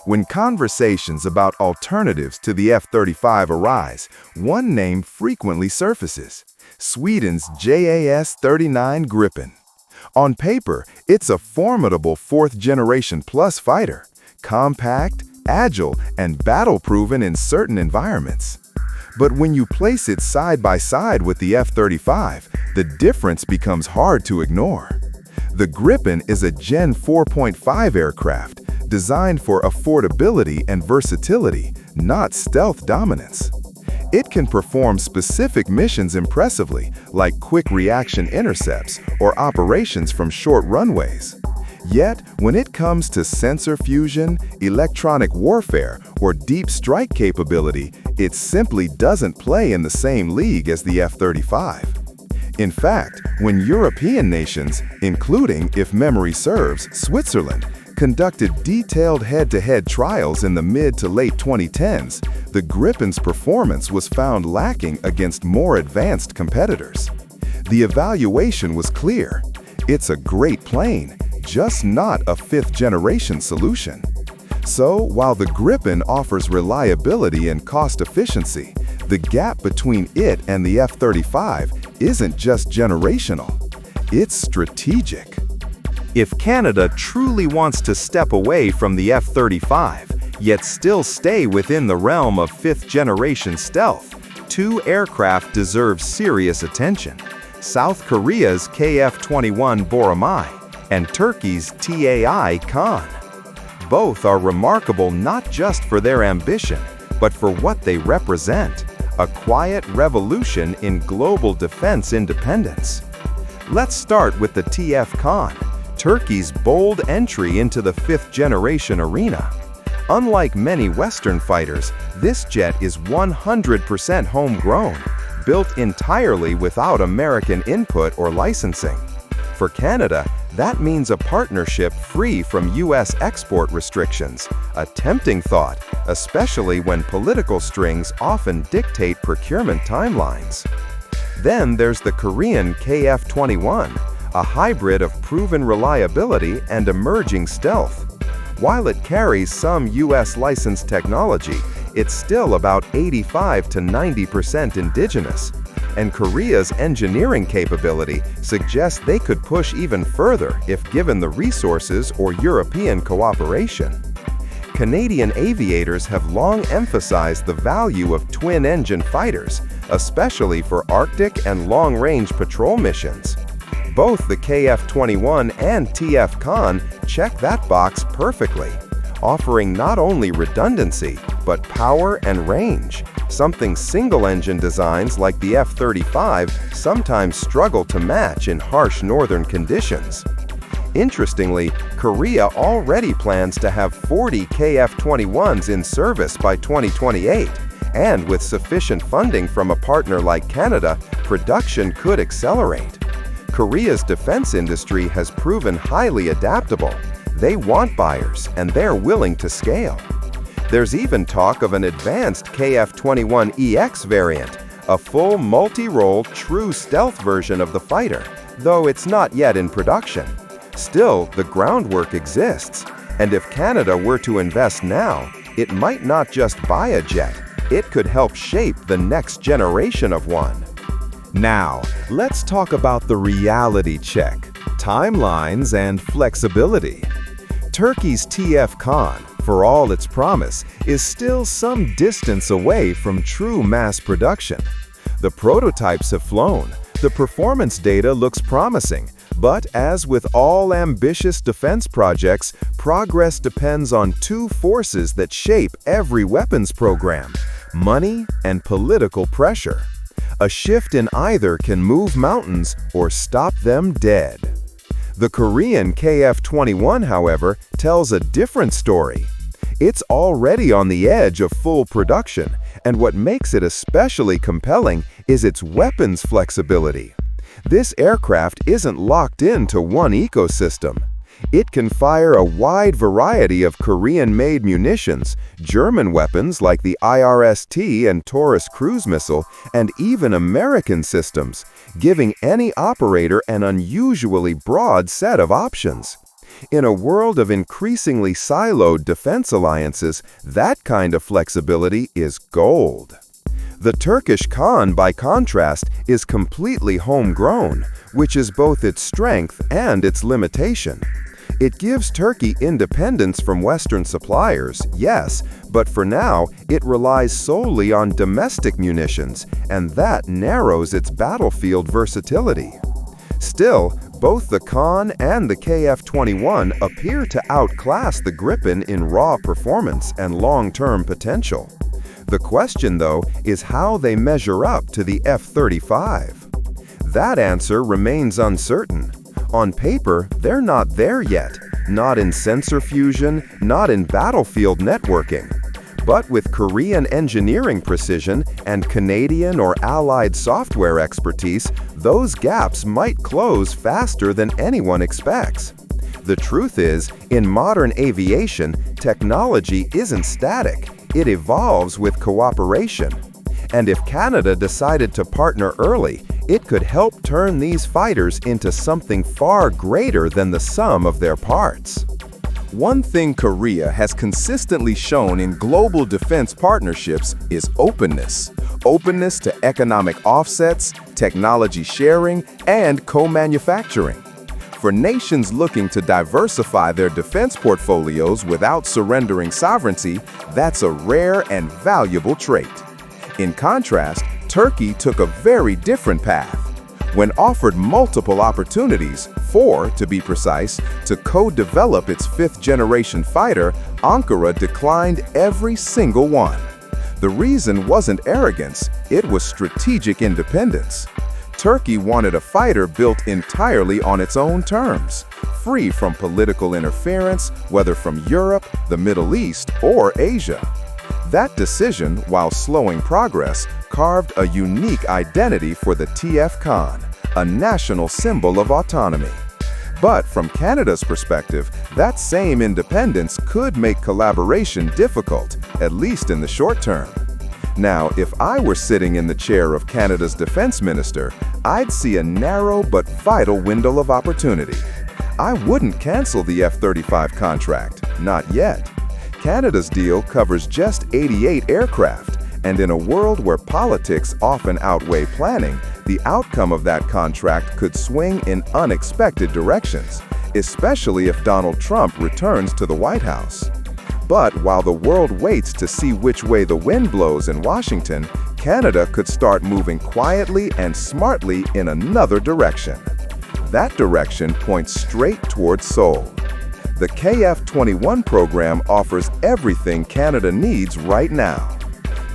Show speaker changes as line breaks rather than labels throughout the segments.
When conversations about alternatives to the F-35 arise, one name frequently surfaces: Sweden's JAS-39 Gripen. On paper, it's a formidable fourth-generation plus fighter, compact, agile, and battle-proven in certain environments. But when you place it side by side with the F-35, the difference becomes hard to ignore. The Gripen is a Gen 4.5 aircraft designed for affordability and versatility, not stealth dominance. It can perform specific missions impressively, like quick reaction intercepts or operations from short runways. Yet, when it comes to sensor fusion, electronic warfare, or deep strike capability, it simply doesn't play in the same league as the F-35. In fact, when European nations, including, if memory serves, Switzerland, conducted detailed head-to-head trials in the mid to late 2010s, the Gripen's performance was found lacking against more advanced competitors. The evaluation was clear: it's a great plane, just not a fifth-generation solution. So, while the Gripen offers reliability and cost efficiency, the gap between it and the F-35 isn't just generational, it's strategic. If Canada truly wants to step away from the F-35, yet still stay within the realm of fifth-generation stealth, two aircraft deserve serious attention: South Korea's KF-21 Boramae and Turkey's TF Kaan. Both are remarkable not just for their ambition, but for what they represent: a quiet revolution in global defense independence. Let's start with the TF Kaan, Turkey's bold entry into the fifth-generation arena. Unlike many Western fighters, this jet is 100% homegrown, built entirely without American input or licensing. For Canada, that means a partnership free from U.S. export restrictions, a tempting thought, especially when political strings often dictate procurement timelines. Then there's the Korean KF-21, a hybrid of proven reliability and emerging stealth. While it carries some U.S. licensed technology, it's still about 85 to 90% indigenous. And Korea's engineering capability suggests they could push even further if given the resources or European cooperation. Canadian aviators have long emphasized the value of twin-engine fighters, especially for Arctic and long-range patrol missions. Both the KF-21 and TF Kaan check that box perfectly, offering not only redundancy, but power and range, something single-engine designs like the F-35 sometimes struggle to match in harsh northern conditions. Interestingly, Korea already plans to have 40 KF-21s in service by 2028, and with sufficient funding from a partner like Canada, production could accelerate. Korea's defense industry has proven highly adaptable. They want buyers, and they're willing to scale. There's even talk of an advanced KF-21EX variant, a full multi-role true stealth version of the fighter, though it's not yet in production. Still, the groundwork exists, and if Canada were to invest now, it might not just buy a jet, it could help shape the next generation of one. Now, let's talk about the reality check, timelines, and flexibility. Turkey's TF Kaan, for all its promise, is still some distance away from true mass production. The prototypes have flown, the performance data looks promising, but as with all ambitious defense projects, progress depends on two forces that shape every weapons program: money and political pressure. A shift in either can move mountains or stop them dead. The Korean KF-21, however, tells a different story. It's already on the edge of full production, and what makes it especially compelling is its weapons flexibility. This aircraft isn't locked into one ecosystem. It can fire a wide variety of Korean-made munitions, German weapons like the IRST and Taurus cruise missile, and even American systems, giving any operator an unusually broad set of options. In a world of increasingly siloed defense alliances, that kind of flexibility is gold. The Turkish Kaan, by contrast, is completely homegrown, which is both its strength and its limitation. It gives Turkey independence from Western suppliers, yes, but for now, it relies solely on domestic munitions, and that narrows its battlefield versatility. Still, both the Kaan and the KF-21 appear to outclass the Gripen in raw performance and long-term potential. The question, though, is how they measure up to the F-35. That answer remains uncertain. On paper, they're not there yet, not in sensor fusion, not in battlefield networking. But with Korean engineering precision and Canadian or allied software expertise, those gaps might close faster than anyone expects. The truth is, in modern aviation, technology isn't static. It evolves with cooperation. And if Canada decided to partner early, it could help turn these fighters into something far greater than the sum of their parts. One thing Korea has consistently shown in global defense partnerships is openness. Openness to economic offsets, technology sharing, and co-manufacturing. For nations looking to diversify their defense portfolios without surrendering sovereignty, that's a rare and valuable trait. In contrast, Turkey took a very different path. When offered multiple opportunities, 4 to be precise, to co-develop its 5th-generation fighter, Ankara declined every single one. The reason wasn't arrogance, it was strategic independence. Turkey wanted a fighter built entirely on its own terms, free from political interference, whether from Europe, the Middle East, or Asia. That decision, while slowing progress, carved a unique identity for the TF Kaan, a national symbol of autonomy. But from Canada's perspective, that same independence could make collaboration difficult, at least in the short term. Now, if I were sitting in the chair of Canada's defense minister, I'd see a narrow but vital window of opportunity. I wouldn't cancel the F-35 contract, not yet. Canada's deal covers just 88 aircraft, and in a world where politics often outweigh planning, the outcome of that contract could swing in unexpected directions, especially if Donald Trump returns to the White House. But while the world waits to see which way the wind blows in Washington, Canada could start moving quietly and smartly in another direction. That direction points straight towards Seoul. The KF-21 program offers everything Canada needs right now.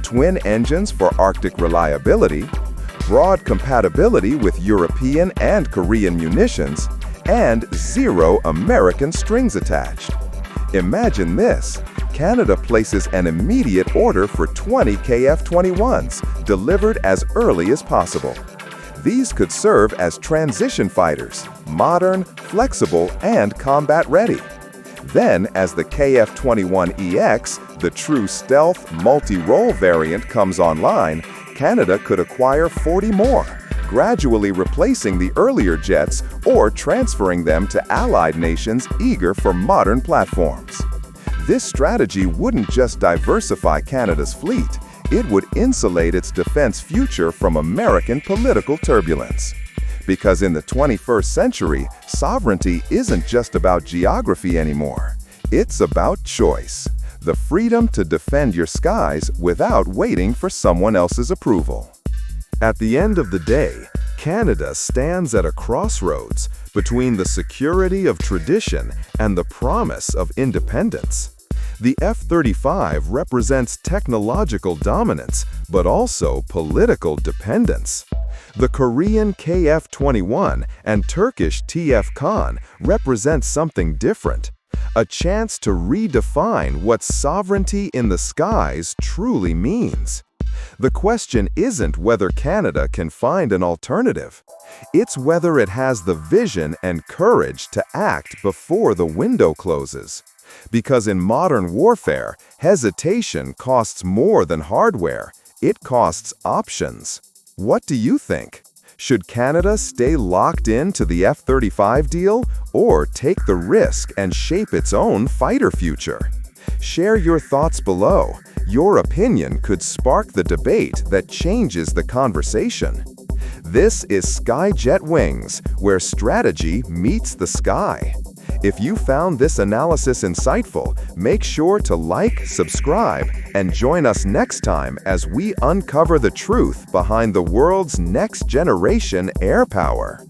Twin engines for Arctic reliability, broad compatibility with European and Korean munitions, and 0 American strings attached. Imagine this. Canada places an immediate order for 20 KF-21s, delivered as early as possible. These could serve as transition fighters, modern, flexible, and combat-ready. Then, as the KF-21EX, the true stealth, multi-role variant, comes online, Canada could acquire 40 more, gradually replacing the earlier jets or transferring them to allied nations eager for modern platforms. This strategy wouldn't just diversify Canada's fleet, it would insulate its defense future from American political turbulence. Because in the 21st century, sovereignty isn't just about geography anymore. It's about choice, the freedom to defend your skies without waiting for someone else's approval. At the end of the day, Canada stands at a crossroads between the security of tradition and the promise of independence. The F-35 represents technological dominance, but also political dependence. The Korean KF-21 and Turkish TF Kaan represent something different, a chance to redefine what sovereignty in the skies truly means. The question isn't whether Canada can find an alternative. It's whether it has the vision and courage to act before the window closes. Because in modern warfare, hesitation costs more than hardware. It costs options. What do you think? Should Canada stay locked into the F-35 deal or take the risk and shape its own fighter future? Share your thoughts below. Your opinion could spark the debate that changes the conversation. This is ViperJet Wings, where strategy meets the sky. If you found this analysis insightful, make sure to like, subscribe, and join us next time as we uncover the truth behind the world's next-generation air power.